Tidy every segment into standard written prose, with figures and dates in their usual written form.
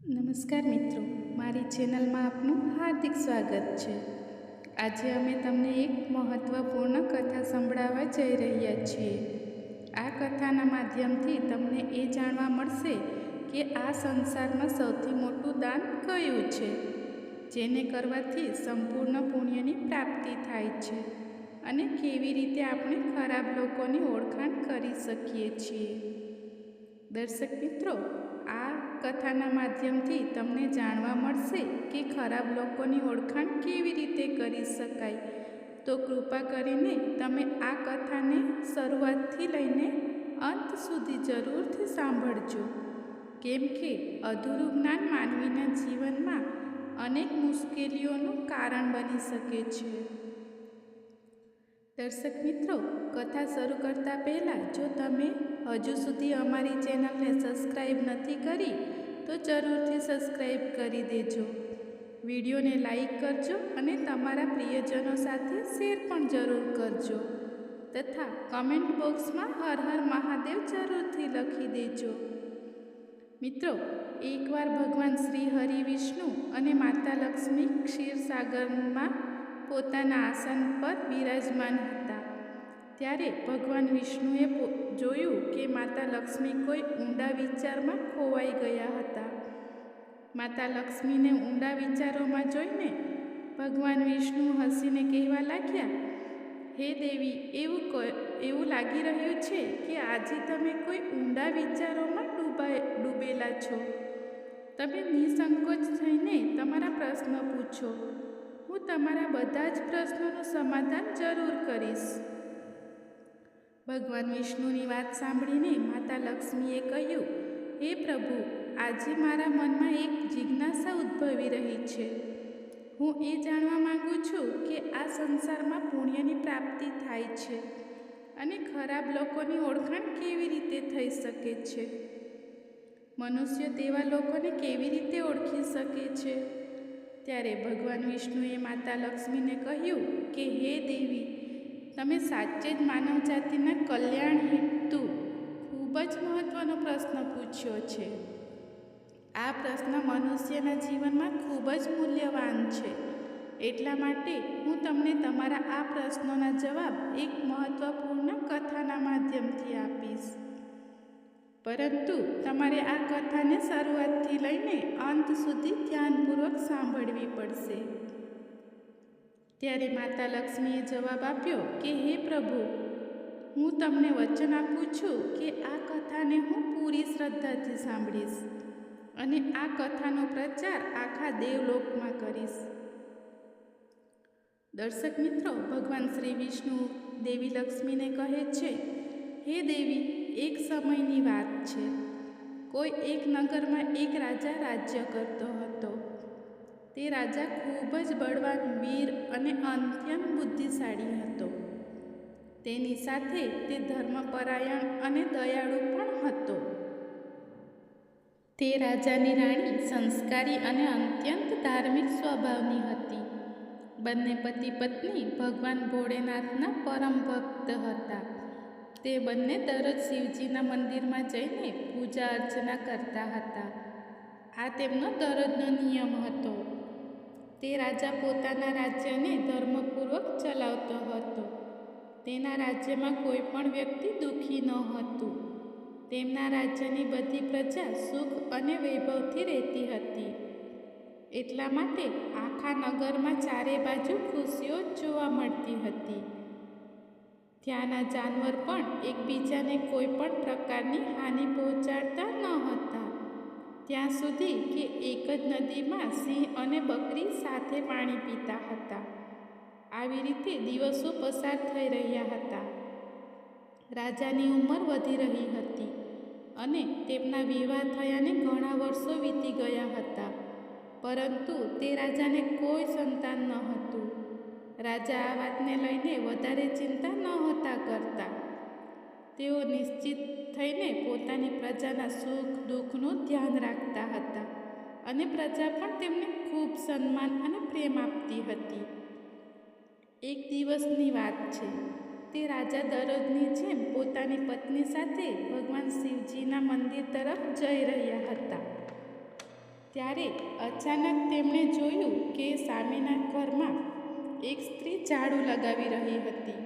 નમસ્કાર મિત્રો, મારી ચેનલમાં આપનું હાર્દિક સ્વાગત છે. આજે અમે તમને એક મહત્ત્વપૂર્ણ કથા સંભળાવવા જઈ રહ્યા છીએ. આ કથાના માધ્યમથી તમને એ જાણવા મળશે કે આ સંસારમાં સૌથી મોટું દાન કયું છે, જેને કરવાથી સંપૂર્ણ પુણ્યની પ્રાપ્તિ થાય છે, અને કેવી રીતે આપણે ખરાબ લોકોની ઓળખાણ કરી શકીએ છીએ. દર્શક મિત્રો, આ કથાના માધ્યમથી તમને જાણવા મળશે કે ખરાબ લોકોની ઓળખાણ કેવી રીતે કરી શકાય. તો કૃપા કરીને તમે આ કથાને શરૂઆતથી લઈને અંત સુધી જરૂરથી સાંભળજો, કેમ કે અધૂરું જ્ઞાન માનવીના જીવનમાં અનેક મુશ્કેલીઓનું કારણ બની શકે છે. દર્શક મિત્રો, કથા શરૂ કરતાં પહેલાં જો તમે હજુ સુધી અમારી ચેનલને સબસ્ક્રાઈબ નથી કરી તો જરૂરથી સબસ્ક્રાઈબ કરી દેજો. વિડીયોને લાઈક કરજો અને તમારા પ્રિયજનો સાથે શેર પણ જરૂર કરજો, તથા કમેન્ટ બોક્સમાં હર હર મહાદેવ જરૂરથી લખી દેજો. મિત્રો, એકવાર ભગવાન શ્રી હરિ વિષ્ણુ અને માતા લક્ષ્મી ક્ષીરસાગરમાં પોતાના આસન પર બિરાજમાન હતા. ત્યારે ભગવાન વિષ્ણુએ જોયું કે માતા લક્ષ્મી કોઈ ઊંડા વિચારમાં ખોવાઈ ગયા હતા. માતા લક્ષ્મીને ઊંડા વિચારોમાં જોઈને ભગવાન વિષ્ણુ હસીને કહેવા લાગ્યા, હે દેવી, એવું લાગી રહ્યું છે કે આજે તમે કોઈ ઊંડા વિચારોમાં ડૂબેલા છો. તમે નિસંકોચ થઈને તમારા પ્રશ્ન પૂછો. હું તમારા બધા જ પ્રશ્નોનું સમાધાન જરૂર કરીશ. ભગવાન વિષ્ણુની વાત સાંભળીને માતા લક્ષ્મીએ કહ્યું, હે પ્રભુ, આજે મારા મનમાં એક જિજ્ઞાસા ઉદ્ભવી રહી છે. હું એ જાણવા માંગુ છું કે આ સંસારમાં પુણ્યની પ્રાપ્તિ થાય છે અને ખરાબ લોકોની ઓળખાણ કેવી રીતે થઈ શકે છે. મનુષ્ય તેવા લોકોને કેવી રીતે ઓળખી શકે છે? ત્યારે ભગવાન વિષ્ણુએ માતા લક્ષ્મીને કહ્યું કે હે દેવી, તમે સાચે જ માનવજાતિના કલ્યાણ હેતુ ખૂબ જ મહત્ત્વનો પ્રશ્ન પૂછ્યો છે. આ પ્રશ્ન મનુષ્યના જીવનમાં ખૂબ જ મૂલ્યવાન છે. એટલા માટે હું તમને તમારા આ પ્રશ્નોના જવાબ એક મહત્ત્વપૂર્ણ કથાના માધ્યમથી આપીશ. પરંતુ તમારે આ કથાને શરૂઆતથી લઈને અંત સુધી ધ્યાનપૂર્વક સાંભળવી પડશે. ત્યારે માતા લક્ષ્મીએ જવાબ આપ્યો કે હે પ્રભુ, હું તમને વચન આપું છું કે આ કથાને હું પૂરી શ્રદ્ધાથી સાંભળીશ અને આ કથાનો પ્રચાર આખા દેવલોકમાં કરીશ. દર્શક મિત્રો, ભગવાન શ્રી વિષ્ણુ દેવી લક્ષ્મીને કહે છે, હે દેવી, એક સમયની વાત છે. કોઈ એક નગરમાં એક રાજા રાજ્ય કરતો હતો. તે રાજા ખૂબ જ બળવાન, વીર અને અત્યંત બુદ્ધિશાળી હતો. તેની સાથે તે ધર્મપરાયણ અને દયાળુ પણ હતો. તે રાજાની રાણી સંસ્કારી અને અત્યંત ધાર્મિક સ્વભાવની હતી. બંને પતિ પત્ની ભગવાન ભોળેનાથના પરમ ભક્ત હતા. તે બંને દરરોજ શિવજીના મંદિરમાં જઈને પૂજા અર્ચના કરતા હતા. આ તેમનો દરરોજનો નિયમ હતો. તે રાજા પોતાના રાજ્યને ધર્મપૂર્વક ચલાવતો હતો. તેના રાજ્યમાં કોઈ પણ વ્યક્તિ દુઃખી ન હતું. તેમના રાજ્યની બધી પ્રજા સુખ અને વૈભવથી રહેતી હતી. એટલા માટે આખા નગરમાં ચારે બાજુ ખુશીઓ જોવા મળતી હતી. ત્યાંના જાનવર પણ એકબીજાને કોઈ પણ પ્રકારની હાનિ પહોંચાડતા ન હતા, ત્યાં સુધી કે એક જ નદીમાં સિંહ અને બકરી સાથે પાણી પીતા હતા. આવી રીતે દિવસો પસાર થઈ રહ્યા હતા. રાજાની ઉંમર વધી રહી હતી અને તેમના વિવાહ થયાને ઘણા વર્ષો વીતી ગયા હતા, પરંતુ તે રાજાને કોઈ સંતાન ન હતું. રાજા આ વાતને લઈને વધારે ચિંતા નહોતા કરતા. તેઓ નિશ્ચિત થઈને પોતાની પ્રજાના સુખ દુઃખનું ધ્યાન રાખતા હતા અને પ્રજા પણ તેમને ખૂબ સન્માન અને પ્રેમ આપતી હતી. એક દિવસની વાત છે. તે રાજા દરરોજની જેમ પોતાની પત્ની સાથે ભગવાન શિવજીના મંદિર તરફ જઈ રહ્યા હતા. ત્યારે અચાનક તેમણે જોયું કે સામેના ઘરમાં એક સ્ત્રી ઝાડુ લગાવી રહી હતી.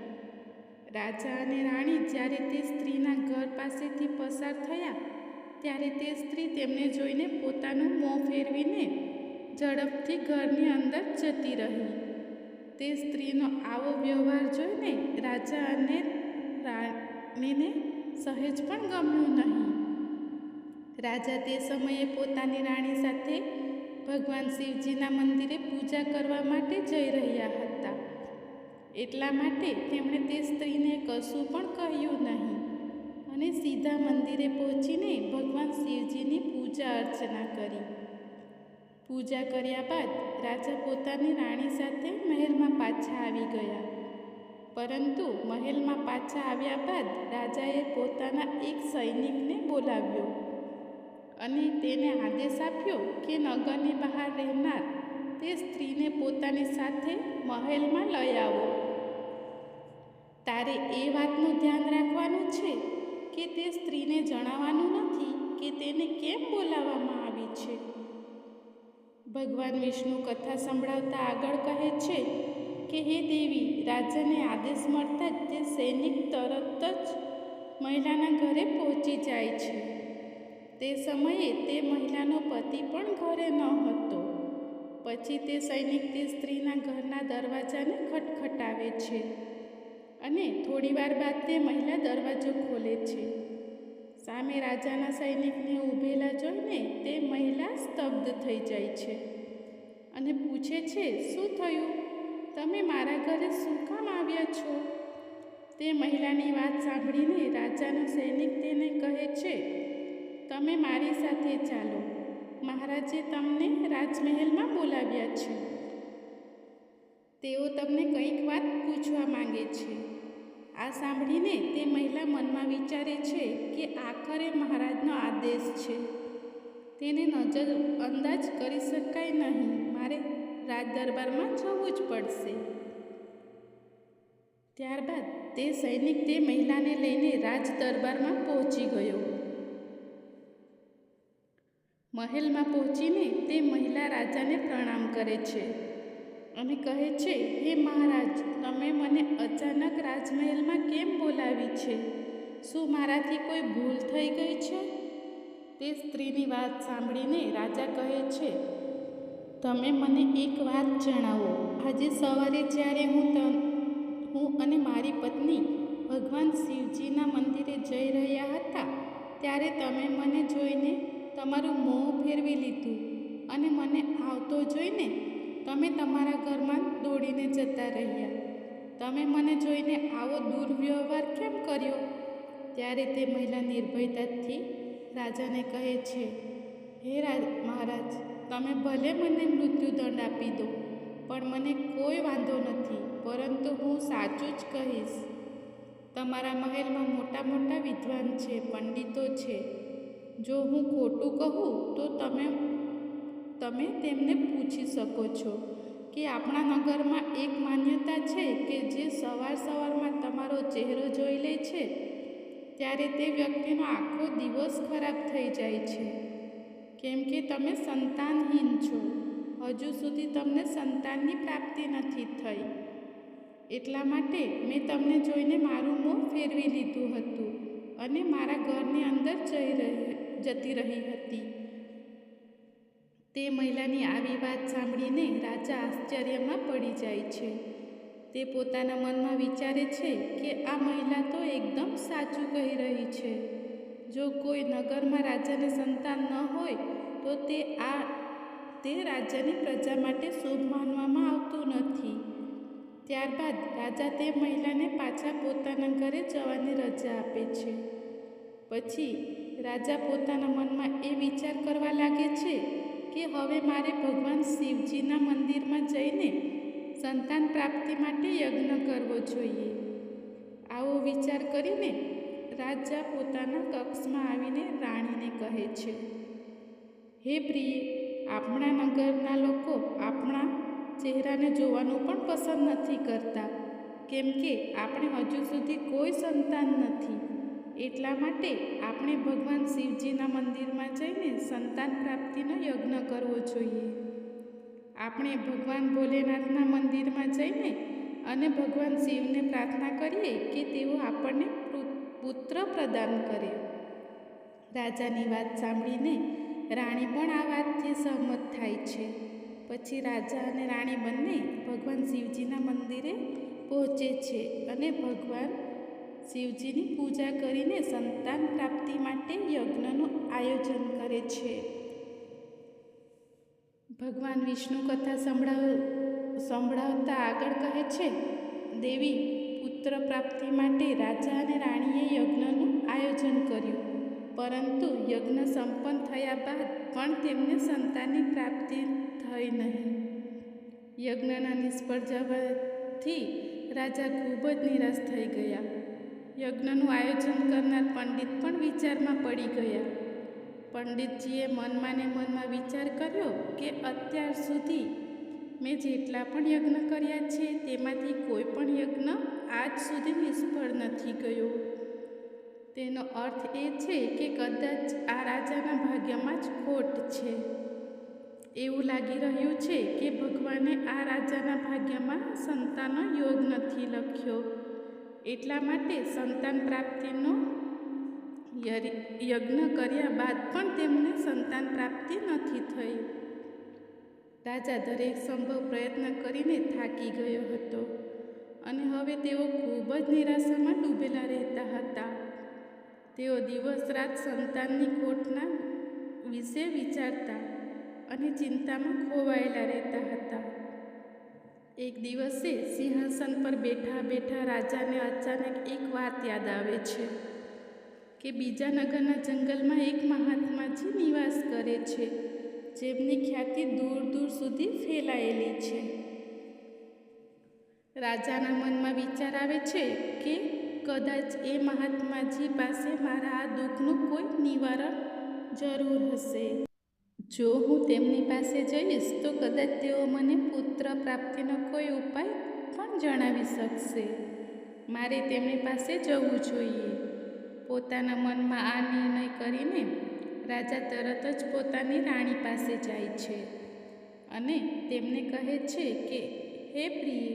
રાજા અને રાણી જ્યારે તે સ્ત્રીના ઘર પાસેથી પસાર થયા ત્યારે તે સ્ત્રી તેમને જોઈને પોતાનું મોં ફેરવીને ઝડપથી ઘરની અંદર જતી રહી. તે સ્ત્રીનો આવો વ્યવહાર જોઈને રાજા અને રાણીને સહેજ પણ ગમ્યું નહીં. રાજા તે સમયે પોતાની રાણી સાથે ભગવાન શિવજીના મંદિરે પૂજા કરવા માટે જઈ રહ્યા હતા. એટલા માટે તેમણે તે સ્ત્રીને કશું પણ કહ્યું નહીં અને સીધા મંદિરે પહોંચીને ભગવાન શિવજીની પૂજા અર્ચના કરી. પૂજા કર્યા બાદ રાજા પોતાની રાણી સાથે મહેલમાં પાછા આવી ગયા. પરંતુ મહેલમાં પાછા આવ્યા બાદ રાજાએ પોતાના એક સૈનિકને બોલાવ્યો અને તેને આદેશ આપ્યો કે નગરની બહાર રહેનાર તે સ્ત્રીને પોતાની સાથે મહેલમાં લઈ આવો. તારે એ વાતનું ધ્યાન રાખવાનું છે કે તે સ્ત્રીને જણાવવાનું નથી કે તેને કેમ બોલાવવામાં આવી છે. ભગવાન વિષ્ણુ કથા સંભળાવતા આગળ કહે છે કે હે દેવી, રાજાને આદેશ મળતા જ તે સૈનિક તરત જ મહિલાના ઘરે પહોંચી જાય છે. તે સમયે તે મહિલાનો પતિ પણ ઘરે ન હતો. પછી તે સૈનિક તે સ્ત્રીના ઘરના દરવાજાને ખટખટાવે છે અને થોડીવાર બાદ તે મહિલા દરવાજો ખોલે છે. સામે રાજાના સૈનિકને ઊભેલા જોઈને તે મહિલા સ્તબ્ધ થઈ જાય છે અને પૂછે છે, શું થયું? તમે મારા ઘરે શું કામ આવ્યા છો? તે મહિલાની વાત સાંભળીને રાજાનો સૈનિક તેને કહે છે, તમે મારી સાથે ચાલો, મહારાજે તમને રાજમહેલમાં બોલાવ્યા છે. તેઓ તમને કંઈક વાત પૂછવા માંગે છે. આ સાંભળીને તે મહિલા મનમાં વિચારે છે કે આખરે મહારાજનો આદેશ છે, તેને નજર અંદાજ કરી શકાય નહીં, મારે રાજ દરબારમાં જવું જ પડશે. ત્યારબાદ તે સૈનિક તે મહિલાને લઈને રાજ દરબારમાં પહોંચી ગયો. મહેલમાં પહોંચીને તે મહિલા રાજાને પ્રણામ કરે છે અને કહે છે, હે મહારાજ, તમે મને અચાનક રાજમહેલમાં કેમ બોલાવી છે? શું મારાથી કોઈ ભૂલ થઈ ગઈ છે? તે સ્ત્રીની વાત સાંભળીને રાજા કહે છે, તમે મને એક વાત જણાવો. આજે સવારે જ્યારે હું અને મારી પત્ની ભગવાન શિવજીના મંદિરે જઈ રહ્યા હતા ત્યારે તમે મને જોઈને તમારું મોં ફેરવી લીધું અને મને આવતો જોઈને તમે તમારા ઘરમાં દોડીને જતા રહ્યા. તમે મને જોઈને આવો દુર્વ્યવહાર કેમ કર્યો? ત્યારે તે મહિલા નિર્ભયતાથી રાજાને કહે છે, હે મહારાજ, તમે ભલે મને મૃત્યુદંડ આપી દો, પણ મને કોઈ વાંધો નથી, પરંતુ હું સાચું જ કહીશ. તમારા મહેલમાં મોટા મોટા વિદ્વાન છે, પંડિતો છે. જો હું ખોટું કહું તો તમે તેમને પૂછી શકો છો કે આપણા નગરમાં એક માન્યતા છે કે જે સવારમાં તમારો ચહેરો જોઈ લે છે ત્યારે તે વ્યક્તિનો આખો દિવસ ખરાબ થઈ જાય છે, કેમ કે તમે સંતાનહીન છો. હજુ સુધી તમને સંતાનની પ્રાપ્તિ નથી થઈ. એટલા માટે મેં તમને જોઈને મારું મોં ફેરવી લીધું હતું અને મારા ઘરની અંદર જતી રહી હતી. તે મહિલાની આવી વાત સાંભળીને રાજા આશ્ચર્યમાં પડી જાય છે. તે પોતાના મનમાં વિચારે છે કે આ મહિલા તો એકદમ સાચું કહી રહી છે. જો કોઈ નગરમાં રાજાને સંતાન ન હોય તો તે રાજાની પ્રજા માટે શુભ માનવામાં આવતું નથી. ત્યારબાદ રાજા તે મહિલાને પાછા પોતાના ઘરે જવાની રજા આપે છે. પછી રાજા પોતાના મનમાં એ વિચાર કરવા લાગે છે કે હવે મારે ભગવાન શિવજીના મંદિરમાં જઈને સંતાન પ્રાપ્તિ માટે યજ્ઞ કરવો જોઈએ. આવો વિચાર કરીને રાજા પોતાના કક્ષમાં આવીને રાણીને કહે છે, હે પ્રિય, આપણા નગરના લોકો આપણા ચહેરાને જોવાનું પણ પસંદ નથી કરતા, કેમ કે આપણે હજુ સુધી કોઈ સંતાન નથી. એટલા માટે આપણે ભગવાન શિવજીના મંદિરમાં જઈને સંતાન પ્રાપ્તિનો યજ્ઞ કરવો જોઈએ. આપણે ભગવાન ભોલેનાથના મંદિરમાં જઈને અને ભગવાન શિવને પ્રાર્થના કરીએ કે તેઓ આપણને પુત્ર પ્રદાન કરે. રાજાની વાત સાંભળીને રાણી પણ આ વાતથી સહમત થાય છે. પછી રાજા અને રાણી બંને ભગવાન શિવજીના મંદિરે પહોંચે છે અને ભગવાન શિવજીની પૂજા કરીને સંતાન પ્રાપ્તિ માટે યજ્ઞનું આયોજન કરે છે. ભગવાન વિષ્ણુ કથા સંભળાવતા આગળ કહે છે, દેવી, પુત્ર પ્રાપ્તિ માટે રાજા અને રાણીએ યજ્ઞનું આયોજન કર્યું, પરંતુ યજ્ઞ સંપન્ન થયા બાદ પણ તેમને સંતાનની પ્રાપ્તિ થઈ નહીં. યજ્ઞના નિષ્ફળ જવાથી રાજા ખૂબ જ નિરાશ થઈ ગયા. યજ્ઞનું આયોજન કરનાર પંડિત પણ વિચારમાં પડી ગયા. પંડિતજીએ મનમાં ને મનમાં વિચાર કર્યો કે અત્યાર સુધી મેં જેટલા પણ યજ્ઞ કર્યા છે તેમાંથી કોઈ પણ યજ્ઞ આજ સુધી નિષ્ફળ નથી ગયો. તેનો અર્થ એ છે કે કદાચ આ રાજાના ભાગ્યમાં જ ખોટ છે. એવું લાગી રહ્યું છે કે ભગવાને આ રાજાના ભાગ્યમાં સંતાનનો યોગ નથી લખ્યો. એટલા માટે સંતાન પ્રાપ્તિનો યજ્ઞ કર્યા બાદ પણ તેમને સંતાન પ્રાપ્તિ નથી થઈ. રાજા દરેક સંભવ પ્રયત્ન કરીને થાકી ગયો હતો અને હવે તેઓ ખૂબ જ નિરાશામાં ડૂબેલા રહેતા હતા. તેઓ દિવસ રાત સંતાનની ખોટના વિશે વિચારતા અને ચિંતામાં ખોવાયેલા રહેતા હતા. એક દિવસે સિંહાસન પર બેઠા બેઠા રાજાને અચાનક એક વાત યાદ આવે છે કે બીજા નગરના જંગલમાં એક મહાત્માજી નિવાસ કરે છે, જેમની ખ્યાતિ દૂર દૂર સુધી ફેલાયેલી છે. રાજાના મનમાં વિચાર આવે છે કે કદાચ એ મહાત્માજી પાસે મારા આ દુઃખનું કોઈ નિવારણ જરૂર હશે. જો હું તેમની પાસે જઈશ તો કદાચ તેઓ મને પુત્ર પ્રાપ્તિનો કોઈ ઉપાય પણ જણાવી શકશે. મારે તેમની પાસે જવું જોઈએ. પોતાના મનમાં આ નિર્ણય કરીને રાજા તરત જ પોતાની રાણી પાસે જાય છે અને તેમને કહે છે કે, હે પ્રિય,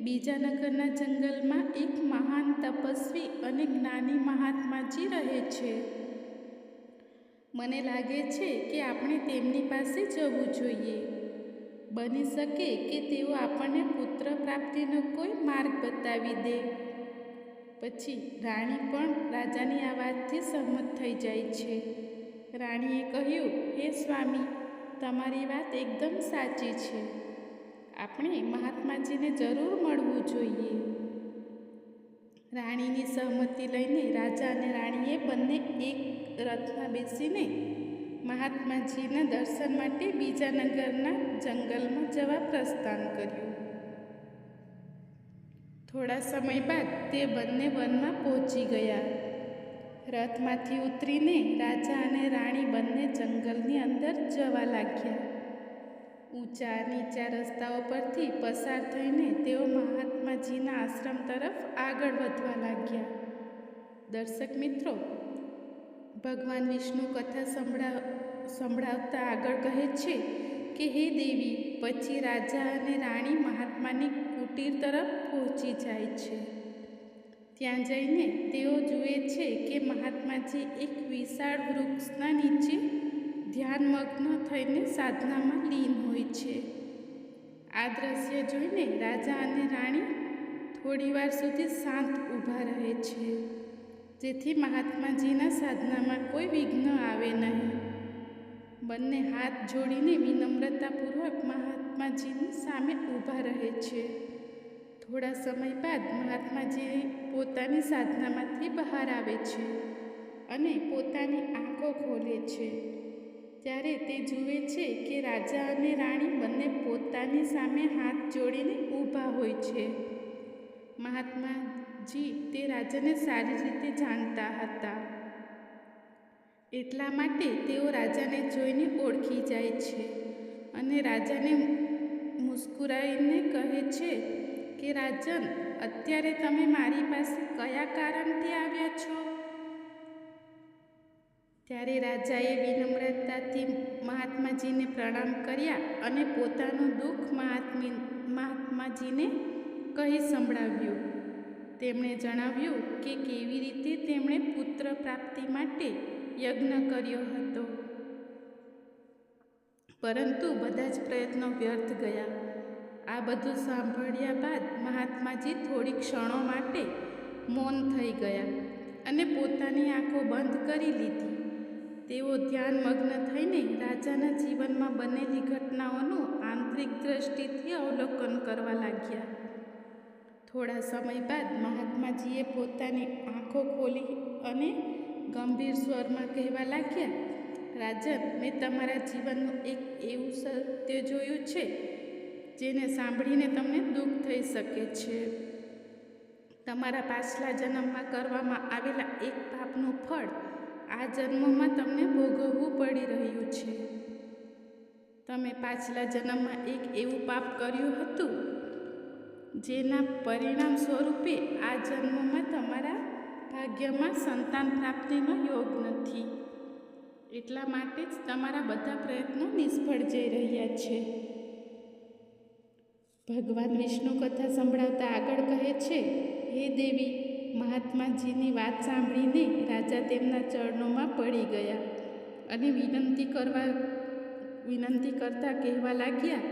બીજા નગરના જંગલમાં એક મહાન તપસ્વી અને જ્ઞાની મહાત્માજી રહે છે. મને લાગે છે કે આપણે તેમની પાસે જવું જોઈએ. બની શકે કે તેઓ આપણને પુત્ર પ્રાપ્તિનો કોઈ માર્ગ બતાવી દે. પછી રાણી પણ રાજાની આ વાતથી સહમત થઈ જાય છે. રાણીએ કહ્યું, હે સ્વામી, તમારી વાત એકદમ સાચી છે. આપણે મહાત્માજીને જરૂર મળવું જોઈએ. રાણીની સહમતિ લઈને રાજા અને રાણીએ બંને એક રથમાં બેસીને મહાત્માજીના દર્શન માટે બીજા નગરના જંગલમાં જવા પ્રસ્થાન કર્યું. થોડા સમય બાદ તે બંને વનમાં પહોંચી ગયા. રથમાંથી ઉતરીને રાજા અને રાણી બંને જંગલની અંદર જવા લાગ્યા. ઊંચા નીચા રસ્તાઓ પરથી પસાર થઈને તેઓ મહાત્માજીના આશ્રમ તરફ આગળ વધવા લાગ્યા. દર્શક મિત્રો, ભગવાન વિષ્ણુ કથા સંભળાવતા આગળ કહે છે કે, હે દેવી, પછી રાજા અને રાણી મહાત્માની કુટીર તરફ પહોંચી જાય છે. ત્યાં જઈને તેઓ જુએ છે કે મહાત્માજી એક વિશાળ વૃક્ષના નીચે ધ્યાનમગ્ન થઈને સાધનામાં લીન હોય છે. આ દ્રશ્ય જોઈને રાજા અને રાણી થોડીવાર સુધી શાંત ઊભા રહે છે, જેથી મહાત્માજીના સાધનામાં કોઈ વિઘ્ન આવે નહીં. બંને હાથ જોડીને વિનમ્રતાપૂર્વક મહાત્માજીની સામે ઊભા રહે છે. થોડા સમય બાદ મહાત્માજી પોતાની સાધનામાંથી બહાર આવે છે અને પોતાની આંખો ખોલે છે. ત્યારે તે જુએ છે કે રાજા અને રાણી બંને પોતાની સામે હાથ જોડીને ઊભા હોય છે. મહાત્માજી તે રાજાને સારી રીતે જાણતા હતા. એટલા માટે તેઓ રાજાને જોઈને ઓળખી જાય છે અને રાજાને મુસ્કુરાઈને કહે છે કે, રાજન, અત્યારે તમે મારી પાસે કયા કારણથી આવ્યા છો? ત્યારે રાજાએ વિનમ્રતાથી મહાત્માજીને પ્રણામ કર્યા અને પોતાનું દુઃખ મહાત્માજીને કહી સંભળાવ્યું. તેમણે જણાવ્યું કે કેવી રીતે તેમણે પુત્ર પ્રાપ્તિ માટે યજ્ઞ કર્યો હતો, પરંતુ બધા જ પ્રયત્નો વ્યર્થ ગયા. આ બધું સાંભળ્યા બાદ મહાત્માજી થોડી ક્ષણો માટે મૌન થઈ ગયા અને પોતાની આંખો બંધ કરી લીધી. તેઓ ધ્યાનમગ્ન થઈને રાજાના જીવનમાં બનેલી ઘટનાઓનું આંતરિક દ્રષ્ટિથી અવલોકન કરવા લાગ્યા. થોડા સમય બાદ મહાત્માજીએ પોતાની આંખો ખોલી અને ગંભીર સ્વરમાં કહેવા લાગ્યા, રાજન, મેં તમારા જીવનનું એક એવું સત્ય જોયું છે જેને સાંભળીને તમને દુઃખ થઈ શકે છે. તમારા પાછલા જન્મમાં કરવામાં આવેલા એક પાપનું ફળ આ જન્મમાં તમને ભોગવવું પડી રહ્યું છે. તમે પાછલા જન્મમાં એક એવું પાપ કર્યું હતું જેના પરિણામ સ્વરૂપે આ જન્મમાં તમારા ભાગ્યમાં સંતાન પ્રાપ્તિનો યોગ નથી. એટલા માટે જ તમારા બધા પ્રયત્નો નિષ્ફળ જઈ રહ્યા છે. ભગવાન વિષ્ણુ કથા સંભળાવતા આગળ કહે છે, હે દેવી, મહાત્માજીની વાત સાંભળીને રાજા તેમના ચરણોમાં પડી ગયા અને વિનંતી કરતા કહેવા લાગ્યા,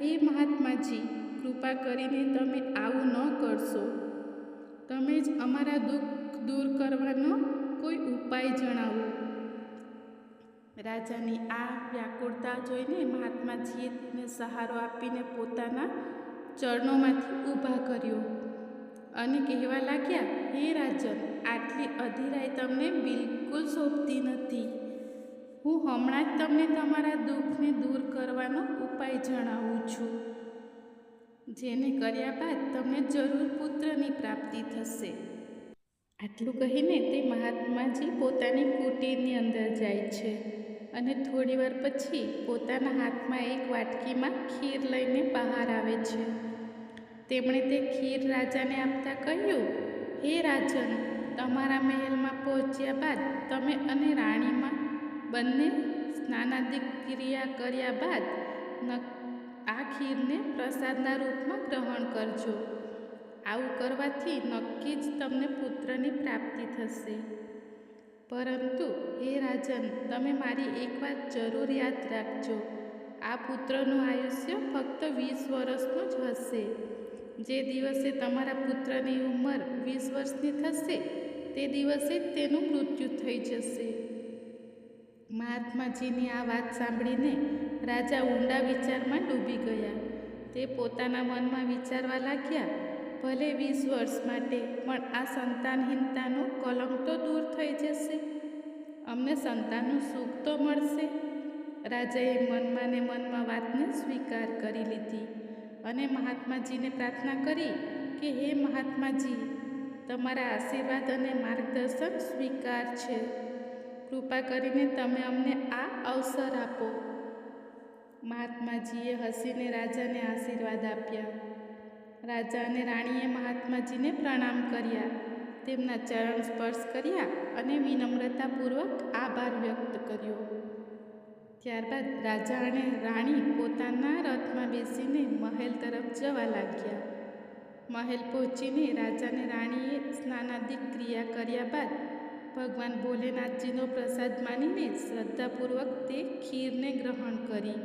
હે મહાત્માજી, કૃપા કરીને તમે આવું ન કરશો. તમે જ અમારા દુઃખ દૂર કરવાનો કોઈ ઉપાય જણાવો. રાજાની આ વ્યાકુળતા જોઈને મહાત્માજીએ તેને સહારો આપીને પોતાના ચરણોમાંથી ઊભા કર્યો અને કહેવા લાગ્યા, હે રાજન, આટલી અધીરાઈ તમને બિલકુલ શોભતી નથી. હું હમણાં જ તમને તમારા દુઃખને દૂર કરવાનો ઉપાય જણાવું છું, જેને કર્યા બાદ તમને જરૂર પુત્રની પ્રાપ્તિ થશે. આટલું કહીને તે મહાત્માજી પોતાની કુટીરની અંદર જાય છે અને થોડીવાર પછી પોતાના હાથમાં એક વાટકીમાં ખીર લઈને બહાર આવે છે. તેમણે તે ખીર રાજાને આપતા કહ્યું, હે રાજન, તમારા મહેલમાં પહોંચ્યા બાદ તમે અને રાણીમાં બંને સ્નાનાદિક ક્રિયા કર્યા બાદ આ ખીરને પ્રસાદના રૂપમાં ગ્રહણ કરજો. આવું કરવાથી નક્કી જ તમને પુત્રની પ્રાપ્તિ થશે. પરંતુ હે રાજન, તમે મારી એક વાત જરૂર યાદ રાખજો. આ પુત્રનું આયુષ્ય ફક્ત 20 વર્ષનું જ હશે. જે દિવસે તમારા પુત્રની ઉંમર 20 વર્ષની થશે તે દિવસે જ તેનું મૃત્યુ થઈ જશે. મહાત્માજીની આ વાત સાંભળીને રાજા ઊંડા વિચારમાં ડૂબી ગયા. તે પોતાના મનમાં વિચારવા લાગ્યા, ભલે 20 વર્ષ માટે, પણ આ સંતાનહીનતાનો કલંક તો દૂર થઈ જશે. અમને સંતાનનું સુખ તો મળશે. રાજાએ મનમાં ને મનમાં વાતને સ્વીકાર કરી લીધી અને મહાત્માજીને પ્રાર્થના કરી કે હે મહાત્માજી, તમારા આશીર્વાદ અને માર્ગદર્શન સ્વીકાર છે. કૃપા કરીને તમે અમને આ અવસર આપો. મહાત્માજીએ હસીને રાજાને આશીર્વાદ આપ્યા. રાજા અને રાણીએ મહાત્માજીને પ્રણામ કર્યા, તેમના ચરણ સ્પર્શ કર્યા અને વિનમ્રતાપૂર્વક આભાર વ્યક્ત કર્યો. ત્યારબાદ રાજા અને રાણી પોતાના રથમાં બેસીને મહેલ તરફ જવા લાગ્યા. મહેલ પહોંચીને રાજા અને રાણીએ સ્નાનાદિક ક્રિયા કર્યા બાદ ભગવાન ભોલેનાથજીનો પ્રસાદ માનીને શ્રદ્ધાપૂર્વક તે ખીરને ગ્રહણ કરી.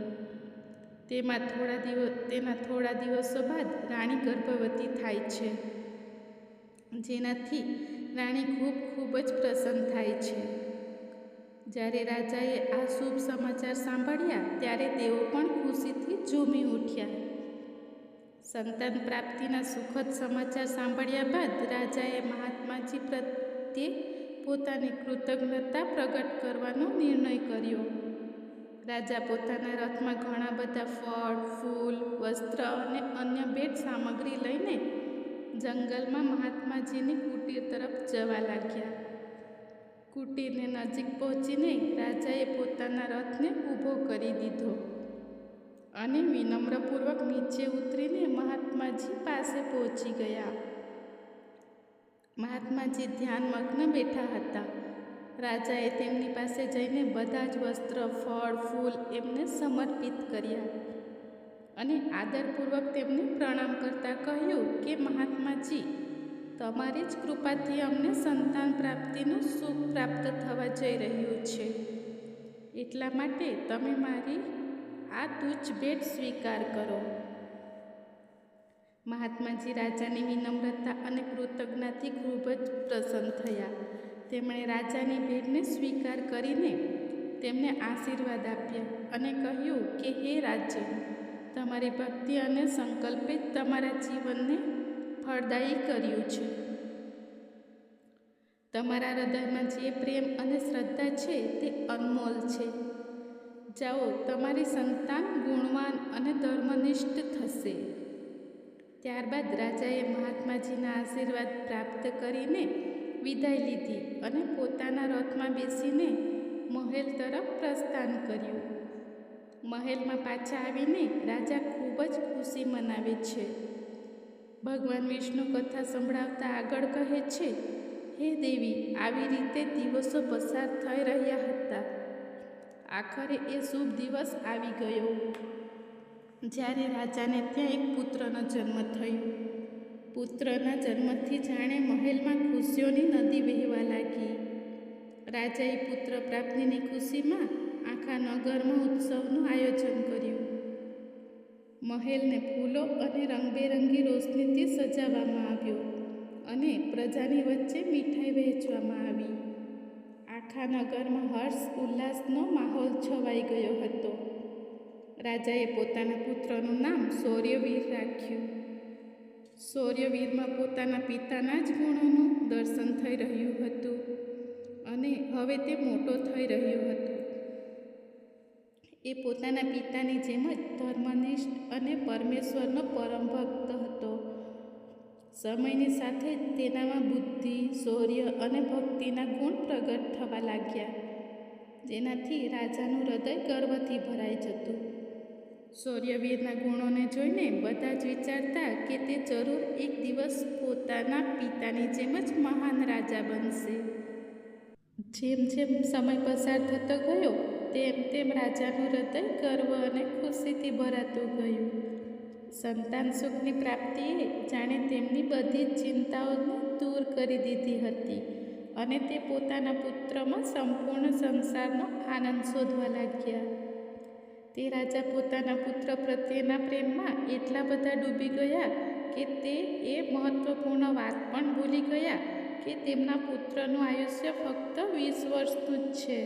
તેના થોડા દિવસો બાદ રાણી ગર્ભવતી થાય છે, જેનાથી રાણી ખૂબ જ પ્રસન્ન થાય છે. જ્યારે રાજાએ આ શુભ સમાચાર સાંભળ્યા ત્યારે તેઓ પણ ખુશીથી ઝૂમી ઉઠ્યા. સંતાન પ્રાપ્તિના સુખદ સમાચાર સાંભળ્યા બાદ રાજાએ મહાત્માજી પ્રત્યે પોતાની કૃતજ્ઞતા પ્રગટ કરવાનો નિર્ણય કર્યો. રાજા પોતાના રથમાં ઘણા બધા ફળ, ફૂલ, વસ્ત્ર અને અન્ય ભેટ સામગ્રી લઈને જંગલમાં મહાત્માજીની કુટીર તરફ જવા લાગ્યા. કુટીરને નજીક પહોંચીને રાજાએ પોતાના રથને ઊભો કરી દીધો અને વિનમ્રપૂર્વક નીચે ઉતરીને મહાત્માજી પાસે પહોંચી ગયા. મહાત્માજી ધ્યાનમગ્ન બેઠા હતા. રાજાએ તેમની પાસે જઈને બધા જ વસ્ત્ર, ફળ, ફૂલ એમને સમર્પિત કર્યા અને આદરપૂર્વક તેમને પ્રણામ કરતાં કહ્યું કે મહાત્માજી, તમારી જ કૃપાથી અમને સંતાન પ્રાપ્તિનું સુખ પ્રાપ્ત થવા જઈ રહ્યું છે. એટલા માટે તમે મારી આ તુચ્છ ભેટ સ્વીકાર કરો. મહાત્માજી રાજાની વિનમ્રતા અને કૃતજ્ઞતાથી ખૂબ જ પ્રસન્ન થયા. તેમણે રાજાની ભેટને સ્વીકાર કરીને તેમને આશીર્વાદ આપ્યા અને કહ્યું કે હે રાજન, તમારી ભક્તિ અને સંકલ્પે તમારા જીવનને ફળદાયી કર્યું છે. તમારા હૃદયમાં જે પ્રેમ અને શ્રદ્ધા છે તે અનમોલ છે. જાઓ, તમારી સંતાન ગુણવાન અને ધર્મનિષ્ઠ થશે. ત્યારબાદ રાજાએ મહાત્માજીના આશીર્વાદ પ્રાપ્ત કરીને વિદાય લીધી અને પોતાના રથમાં બેસીને મહેલ તરફ પ્રસ્થાન કર્યું. મહેલમાં પાછા આવીને રાજા ખૂબ જ ખુશી મનાવે છે. ભગવાન વિષ્ણુ કથા સંભળાવતા આગળ કહે છે, હે દેવી, આવી રીતે દિવસો પસાર થઈ રહ્યા હતા. આખરે એ શુભ દિવસ આવી ગયો જ્યારે રાજાને ત્યાં એક પુત્રનો જન્મ થયો. પુત્રના જન્મથી જાણે મહેલમાં ખુશીઓની નદી વહેવા લાગી. રાજાએ પુત્ર પ્રાપ્તિની ખુશીમાં આખા નગરમાં ઉત્સવનું આયોજન કર્યું. મહેલને ફૂલો અને રંગબેરંગી રોશનીથી સજાવવામાં આવ્યો અને પ્રજાની વચ્ચે મીઠાઈ વહેંચવામાં આવી. આખા નગરમાં હર્ષ ઉલ્લાસનો માહોલ છવાઈ ગયો હતો. રાજાએ પોતાના પુત્રનું નામ શૌર્યવીર રાખ્યું. શૌર્યવીરમાં પોતાના પિતાના જ ગુણોનું દર્શન થઈ રહ્યું હતું અને હવે તે મોટો થઈ રહ્યો હતો. એ પોતાના પિતાની જેમ જ ધર્મનિષ્ઠ અને પરમેશ્વરનો પરમ ભક્ત હતો. સમયની સાથે જ તેનામાં બુદ્ધિ, શૌર્ય અને ભક્તિના ગુણ પ્રગટ થવા લાગ્યા, જેનાથી રાજાનું હૃદય ગર્વથી ભરાઈ જતું. શૌર્યવીરના ગુણોને જોઈને બધા જ વિચારતા કે તે જરૂર એક દિવસ પોતાના પિતાની જેમ જ મહાન રાજા બનશે. જેમ જેમ સમય પસાર થતો ગયો તેમ તેમ રાજાનું હૃદય ગર્વ અને ખુશીથી ભરાતું ગયું. સંતાન સુખની પ્રાપ્તિએ જાણે તેમની બધી જ ચિંતાઓને દૂર કરી દીધી હતી અને તે પોતાના પુત્રમાં સંપૂર્ણ સંસારનો આનંદ શોધવા લાગ્યા. તે રાજા પોતાના પુત્ર પ્રત્યેના પ્રેમમાં એટલા બધા ડૂબી ગયા કે તે એ મહત્વપૂર્ણ વાત પણ ભૂલી ગયા કે તેમના પુત્રનું આયુષ્ય ફક્ત 20 વર્ષનું જ છે.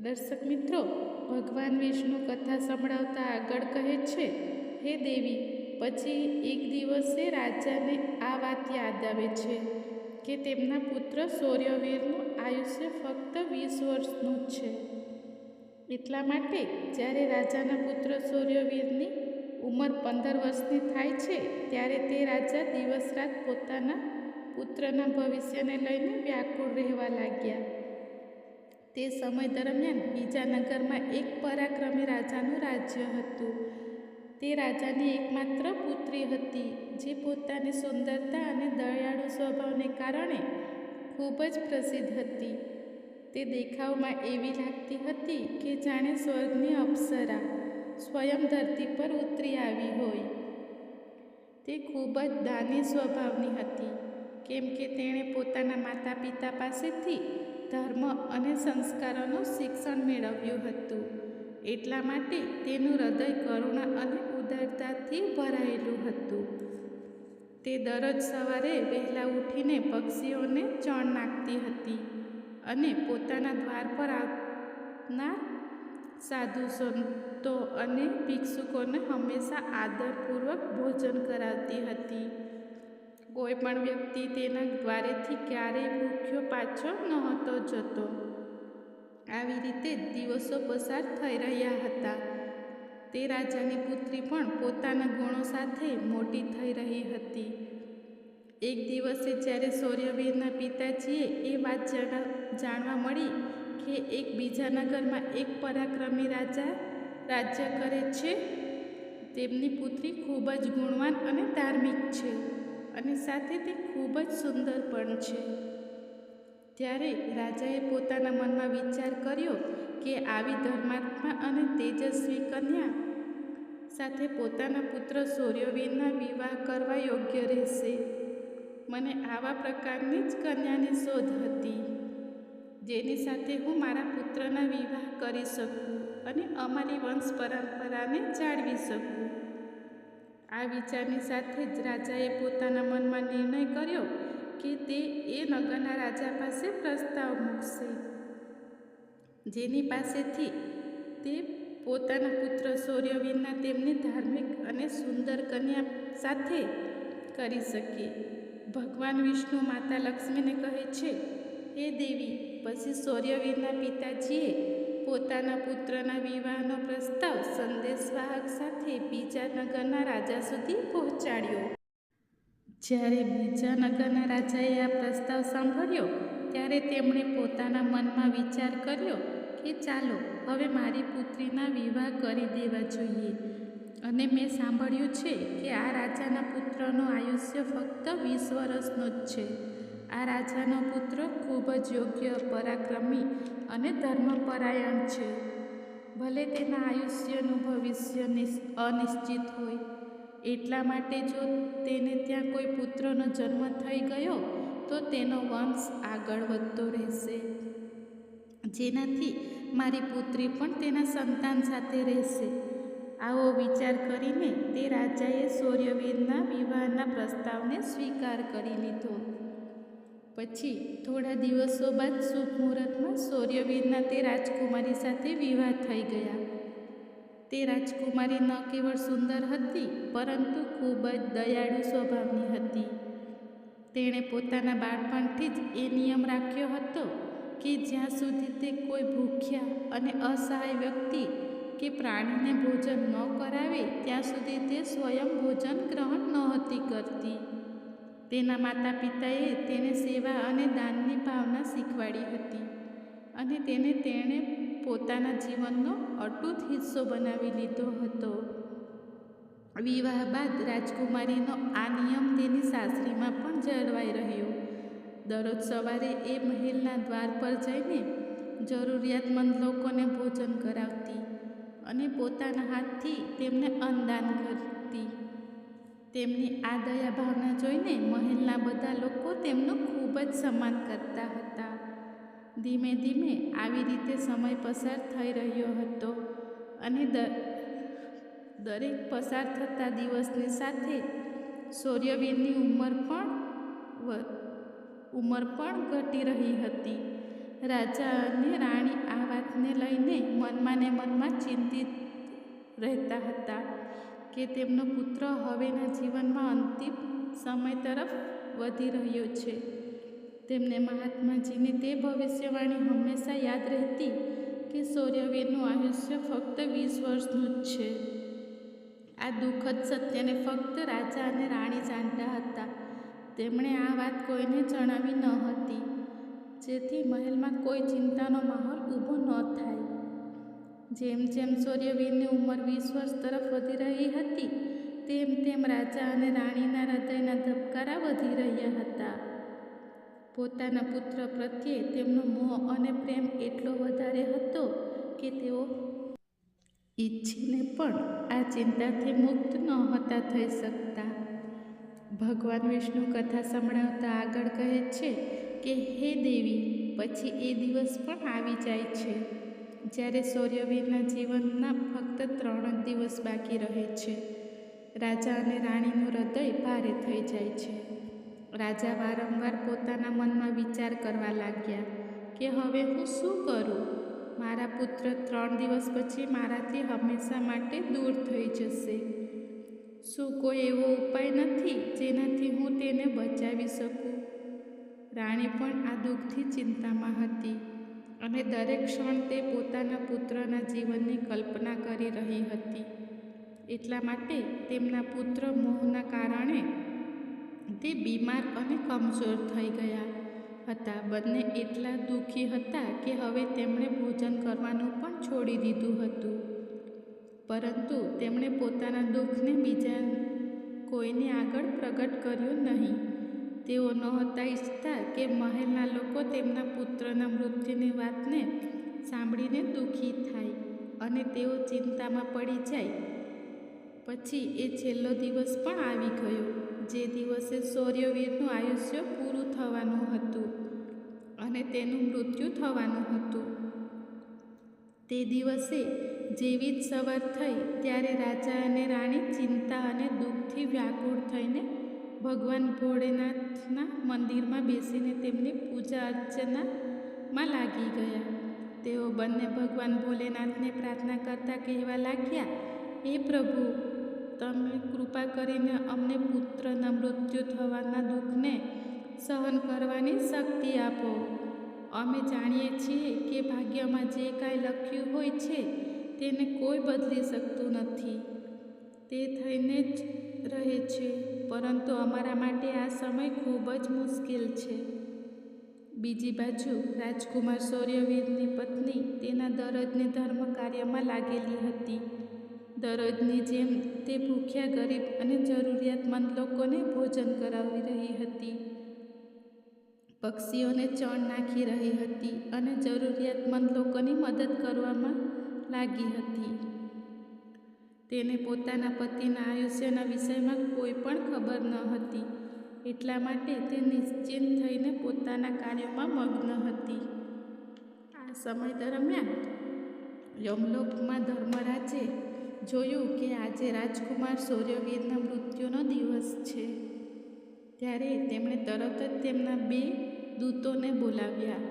દર્શક મિત્રો, ભગવાન વિષ્ણુ કથા સંભળાવતા આગળ કહે છે, હે દેવી, પછી એક દિવસે રાજાને આ વાત યાદ આવે છે કે તેમના પુત્ર શૌર્યવીરનું આયુષ્ય ફક્ત 20 વર્ષનું જ છે. એટલા માટે જ્યારે રાજાના પુત્ર શૌર્યવીરની ઉંમર 15 વર્ષની થાય છે ત્યારે તે રાજા દિવસ રાત પોતાના પુત્રના ભવિષ્યને લઈને વ્યાકુળ રહેવા લાગ્યા. તે સમય દરમિયાન બીજા નગરમાં એક પરાક્રમી રાજાનું રાજ્ય હતું. તે રાજાની એકમાત્ર પુત્રી હતી જે પોતાની સુંદરતા અને દયાળુ સ્વભાવને કારણે ખૂબ જ પ્રસિદ્ધ હતી. તે દેખાવમાં એવી લાગતી હતી કે જાણે સ્વર્ગની અપ્સરા સ્વયં ધરતી પર ઉતરી આવી હોય. તે ખૂબ જ દાની સ્વભાવની હતી, કેમ કે તેણે પોતાના માતા પિતા પાસેથી ધર્મ અને સંસ્કારોનું શિક્ષણ મેળવ્યું હતું. એટલા માટે તેનું હૃદય કરુણા અને ઉદારતાથી ભરાયેલું હતું. તે દરરોજ સવારે વહેલા ઉઠીને પક્ષીઓને ચણ નાખતી હતી અને પોતાના દ્વાર પર આવનાર સાધુ સંતો અને ભિક્ષુકોને હંમેશા આદરપૂર્વક ભોજન કરાવતી હતી. કોઈ પણ વ્યક્તિ તેના દ્વારેથી ક્યારેય ભૂખ્યો પાછો નહોતો જતો. આવી રીતે દિવસો પસાર થઈ રહ્યા હતા. તે રાજાની પુત્રી પણ પોતાના ગુણો સાથે મોટી થઈ રહી હતી. એક દિવસે જ્યારે શૌર્યવીરના પિતાજીએ એ વાત જાણવા મળી કે એક બીજા નગરમાં એક પરાક્રમી રાજા રાજ્ય કરે છે, તેમની પુત્રી ખૂબ જ ગુણવાન અને ધાર્મિક છે અને સાથે તે ખૂબ જ સુંદર પણ છે, ત્યારે રાજાએ પોતાના મનમાં વિચાર કર્યો કે આવી ધર્માત્મા અને તેજસ્વી કન્યા સાથે પોતાના પુત્ર સૂર્યવીરના વિવાહ કરવા યોગ્ય રહેશે. મને આવા પ્રકારની જ કન્યાની શોધ હતી, જેની સાથે હું મારા પુત્રના વિવાહ કરી શકું અને અમારી વંશ પરંપરાને જાળવી શકું. આ વિચારની સાથે જ રાજાએ પોતાના મનમાં નિર્ણય કર્યો કે તે એ નગરના રાજા પાસે પ્રસ્તાવ મૂકશે, જેની પાસેથી તે પોતાના પુત્ર સૂર્યવીરના તેમની ધાર્મિક અને સુંદર કન્યા સાથે કરી શકે. ભગવાન વિષ્ણુ માતા લક્ષ્મીને કહે છે, હે દેવી, પછી સૂર્યવીરના પિતાજીએ પોતાના પુત્રના વિવાહનો પ્રસ્તાવ સંદેશવાહક સાથે બીજા નગરના રાજા સુધી પહોંચાડ્યો. જ્યારે બીજા નગરના રાજાએ આ પ્રસ્તાવ સાંભળ્યો ત્યારે તેમણે પોતાના મનમાં વિચાર કર્યો કે ચાલો હવે મારી પુત્રીના વિવાહ કરી દેવા જોઈએ. અને મેં સાંભળ્યું છે કે આ રાજાના પુત્રનું આયુષ્ય ફક્ત 20 વર્ષનું જ છે. આ રાજાનો પુત્ર ખૂબ જ યોગ્ય, પરાક્રમી અને ધર્મપરાયણ છે. ભલે તેના આયુષ્યનું ભવિષ્ય અનિશ્ચિત હોય, એટલા માટે જો તેને ત્યાં કોઈ પુત્રનો જન્મ થઈ ગયો તો તેનો વંશ આગળ વધતો રહેશે, જેનાથી મારી પુત્રી પણ તેના સંતાન સાથે રહેશે. આવો વિચાર કરીને તે રાજાએ સૂર્યવીરના વિવાહના પ્રસ્તાવને સ્વીકાર કરી લીધો. પછી થોડા દિવસો બાદ શુભ મુહૂર્તમાં સૂર્યવીરના તે રાજકુમારી સાથે વિવાહ થઈ ગયા. તે રાજકુમારી ન કેવળ સુંદર હતી, પરંતુ ખૂબ જ દયાળુ સ્વભાવની હતી. તેણે પોતાના બાળપણથી જ એ નિયમ રાખ્યો હતો કે જ્યાં સુધી તે કોઈ ભૂખ્યા અને અસહાય વ્યક્તિ કે પ્રાણીને ભોજન ન કરાવે ત્યાં સુધી તે સ્વયં ભોજન ગ્રહણ નહોતી કરતી. તેના માતા પિતાએ તેને સેવા અને દાનની ભાવના શીખવાડી હતી અને તેણે પોતાના જીવનનો અતૂટ હિસ્સો બનાવી લીધો હતો. વિવાહ બાદ રાજકુમારીનો આ નિયમ તેની સાસરીમાં પણ જળવાઈ રહ્યો. દરરોજ સવારે એ મહેલના દ્વાર પર જઈને જરૂરિયાતમંદ લોકોને ભોજન કરાવતી અને પોતાના હાથથી તેમને અન્નદાન કરતી. તેમની આ દયા ભાવના જોઈને મહેલના બધા લોકો તેમનું ખૂબ જ સન્માન કરતા હતા. ધીમે ધીમે આવી રીતે સમય પસાર થઈ રહ્યો હતો અને દરેક પસાર થતા દિવસની સાથે સૂર્યવીરની ઉંમર પણ ઘટી રહી હતી. રાજા અને રાણી આ વાતને લઈને મનમાં ને મનમાં ચિંતિત રહેતા હતા કે તેમનો પુત્ર હવેના જીવનમાં અંતિમ સમય તરફ વધી રહ્યો છે. તેમને મહાત્માજીની તે ભવિષ્યવાણી હંમેશા યાદ રહેતી કે સૂર્યવીરનું આયુષ્ય ફક્ત 20 વર્ષનું જ છે. આ દુઃખદ સત્યને ફક્ત રાજા અને રાણી જાણતા હતા. તેમણે આ વાત કોઈને જણાવી ન હતી, જેથી મહેલમાં કોઈ ચિંતાનો માહોલ ઊભો ન થાય. જેમ જેમ સૂર્યવીરની ઉંમર 20 વર્ષ તરફ વધી રહી હતી, તેમ તેમ રાજા અને રાણીના હૃદયના ધબકારા વધી રહ્યા હતા. પોતાના પુત્ર પ્રત્યે તેમનો મોહ અને પ્રેમ એટલો વધારે હતો કે તેઓ ઈચ્છીને પણ આ ચિંતાથી મુક્ત નહોતા થઈ શકતા. ભગવાન વિષ્ણુ કથા સંભળાવતા આગળ કહે છે કે હે દેવી, પછી એ દિવસ પણ આવી જાય છે જ્યારે સૂર્યવીરના જીવનના ફક્ત 3 જ દિવસ બાકી રહે છે. રાજા અને રાણીનું હૃદય ભારે થઈ જાય છે. રાજા વારંવાર પોતાના મનમાં વિચાર કરવા લાગ્યા કે હવે હું શું કરું? મારા પુત્ર 3 દિવસ પછી મારાથી હંમેશા માટે દૂર થઈ જશે. શું કોઈ એવો ઉપાય નથી જેનાથી હું તેને બચાવી શકું? રાણી પણ આ દુઃખથી ચિંતામાં હતી અને દરેક ક્ષણ તે પોતાના પુત્રના જીવનની કલ્પના કરી રહી હતી. એટલા માટે તેમના પુત્ર મોહના કારણે તે બીમાર અને કમજોર થઈ ગયા હતા. બંને એટલા દુઃખી હતા કે હવે તેમણે ભોજન કરવાનું પણ છોડી દીધું હતું. પરંતુ તેમણે પોતાના દુઃખને બીજા કોઈને આગળ પ્રગટ કર્યું નહીં. તેઓ નહોતા ઈચ્છતા કે મહેલના લોકો તેમના પુત્રના મૃત્યુની વાતને સાંભળીને દુઃખી થાય અને તેઓ ચિંતામાં પડી જાય. પછી એ છેલ્લો દિવસ પણ આવી ગયો, જે દિવસે શૌર્યવીરનું આયુષ્ય પૂરું થવાનું હતું અને તેનું મૃત્યુ થવાનું હતું. તે દિવસે જેવી જ સવાર થઈ ત્યારે રાજા અને રાણી ચિંતા અને દુઃખથી વ્યાકુળ થઈને ભગવાન ભોળેનાથના મંદિરમાં બેસીને તેમની પૂજા અર્ચનામાં લાગી ગયા. તેઓ બંને ભગવાન ભોલેનાથને પ્રાર્થના કરતા કહેવા લાગ્યા, હે પ્રભુ, તમે કૃપા કરીને અમને પુત્રના મૃત્યુ થવાના દુઃખને સહન કરવાની શક્તિ આપો. અમે જાણીએ છીએ કે ભાગ્યમાં જે કાંઈ લખ્યું હોય છે તેને કોઈ બદલી શકતું નથી. તે થઈને જ રહે છે, પરંતુ અમારા માટે આ સમય ખૂબ જ મુશ્કેલ છે. બીજી બાજુ રાજકુમાર શૌર્યવીરની પત્ની તેના દરરોજની ધર્મ કાર્યમાં લાગેલી હતી. દરરોજની જેમ તે ભૂખ્યા ગરીબ અને જરૂરિયાતમંદ લોકોને ભોજન કરાવી રહી હતી, પક્ષીઓને ચણ નાખી રહી હતી અને જરૂરિયાતમંદ લોકોની મદદ કરવામાં લાગી હતી. તેને પોતાના પતિના આયુષ્યના વિષયમાં કોઈ પણ ખબર ન હતી, એટલા માટે તે નિશ્ચિંત થઈને પોતાના કાર્યોમાં મગ્ન હતી. આ સમય દરમિયાન યમલોકમાં ધર્મરાજે જોયું કે આજે રાજકુમાર શૌર્યવીરના મૃત્યુનો દિવસ છે. ત્યારે તેમણે તરત જ તેમના 2 દૂતોને બોલાવ્યા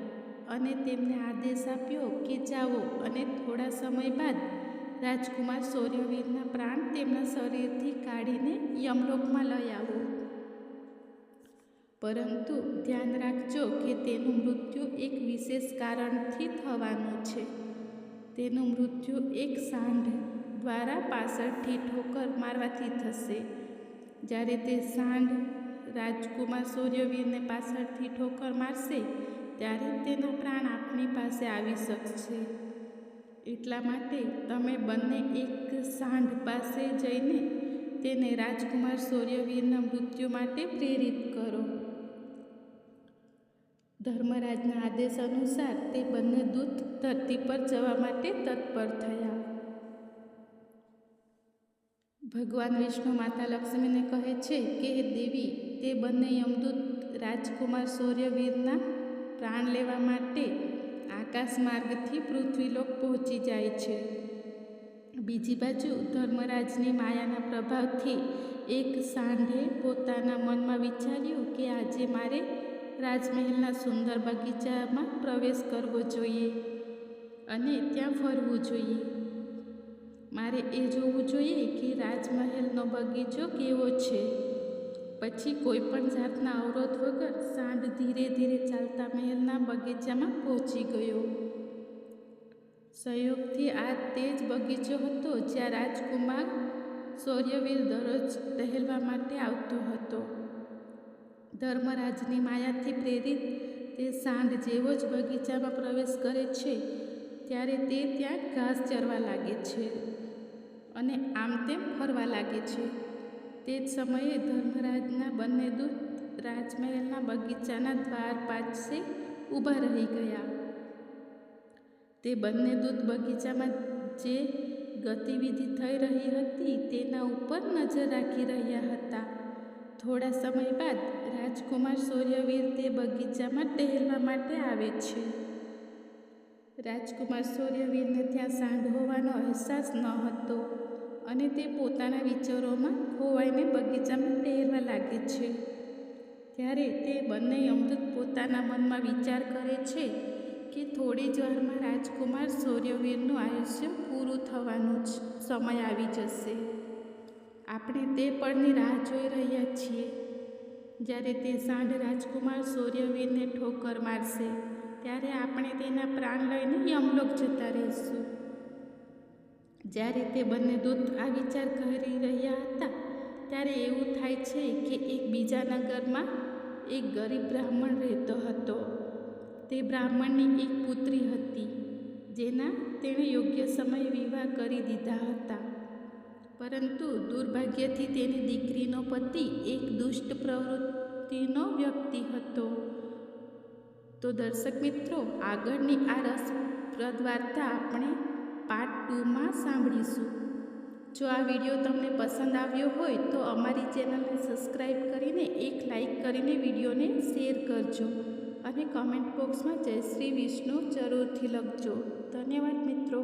અને તેમને આદેશ આપ્યો કે જાઓ અને થોડા સમય બાદ રાજકુમાર શૌર્યવીરના પ્રાણ તેમના શરીરથી કાઢીને યમલોકમાં લઈ આવો. પરંતુ ધ્યાન રાખજો કે તેનું મૃત્યુ એક વિશેષ કારણથી થવાનું છે. તેનું મૃત્યુ એક સાંઢ દ્વારા પાછળથી ઠોકર મારવાથી થશે. જ્યારે તે સાંઢ રાજકુમાર શૌર્યવીરને પાછળથી ઠોકર મારશે ત્યારે તેના પ્રાણ આપણી પાસે આવી શકશે. એટલા માટે તમે બંને એક સાંઢ પાસે જઈને તેને રાજકુમાર શૌર્યવીરના મૃત્યુ માટે પ્રેરિત કરો. ધર્મરાજના આદેશ અનુસાર તે બંને દૂત ધરતી પર જવા માટે તત્પર થયા. ભગવાન વિષ્ણુ માતા લક્ષ્મીને કહે છે કે હે દેવી, તે બંને યમદૂત રાજકુમાર શૌર્યવીરના પ્રાણ લેવા માટે આકાશ માર્ગથી પૃથ્વીલોક પહોંચી જાય છે. બીજી બાજુ ધર્મરાજની માયાના પ્રભાવથી એક સાંઢે પોતાના મનમાં વિચાર્યું કે આજે મારે રાજમહેલના સુંદર બગીચામાં પ્રવેશ કરવો જોઈએ અને ત્યાં ફરવું જોઈએ. મારે એ જોવું જોઈએ કે રાજમહેલનો બગીચો કેવો છે. પછી કોઈ પણ જાતના અવરોધ વગર સાંઢ ધીરે ધીરે ચાલતા મહેલના બગીચામાં પહોંચી ગયો. સંયોગથી આ તે જ બગીચો હતો જ્યાં રાજકુમાર શૌર્યવીર દરરોજ ટહેલવા માટે આવતો હતો. ધર્મરાજની માયાથી પ્રેરિત તે સાંઢ જેવો જ બગીચામાં પ્રવેશ કરે છે ત્યારે તે ત્યાં ઘાસ ચરવા લાગે છે અને આમ તેમ ફરવા લાગે છે. તે જ સમયે ધર્મરાજના બંને દૂત રાજમહેલના બગીચાના દ્વાર પાસે ઊભા રહી ગયા. તે બંને દૂત બગીચામાં જે ગતિવિધિ થઈ રહી હતી તેના ઉપર નજર રાખી રહ્યા હતા. થોડા સમય બાદ રાજકુમાર શૌર્યવીર તે બગીચામાં ટહેલવા માટે આવે છે. રાજકુમાર શૌર્યવીરને ત્યાં સાંઢ હોવાનો અહેસાસ ન હતો અને તે પોતાના વિચારોમાં ખોવાઈને બગીચામાં ટહેલવા લાગે છે. ત્યારે તે બંને યમદૂત પોતાના મનમાં વિચાર કરે છે કે થોડી જ વારમાં રાજકુમાર શૌર્યવીરનું આયુષ્ય પૂરું થવાનું સમય આવી જશે. આપણે તે પળની રાહ જોઈ રહ્યા છીએ જ્યારે તે સાંઢ રાજકુમાર શૌર્યવીરને ઠોકર મારશે ત્યારે આપણે તેના પ્રાણ લઈને યમલોક જતા રહીશું. જ્યારે તે બંને દૂત આ વિચાર કરી રહ્યા હતા ત્યારે એવું થાય છે કે એક બીજા નગરમાં એક ગરીબ બ્રાહ્મણ રહેતો હતો. તે બ્રાહ્મણની એક પુત્રી હતી જેના તેણે યોગ્ય સમયે વિવાહ કરી દીધા હતા, પરંતુ દુર્ભાગ્યથી તેની દીકરીનો પતિ એક દુષ્ટ પ્રવૃત્તિ ભક્તિનો વ્યક્તિ હતો. તો દર્શક મિત્રો, આગળની આ રસપ્રદ વાર્તા આપણે પાર્ટ 2માં સાંભળીશું. જો આ વિડીયો તમને પસંદ આવ્યો હોય તો અમારી ચેનલને સબસ્ક્રાઈબ કરીને એક લાઈક કરીને વિડીયોને શેર કરજો અને કમેન્ટ બોક્સમાં જય શ્રી વિષ્ણુ જરૂરથી લખજો. ધન્યવાદ મિત્રો.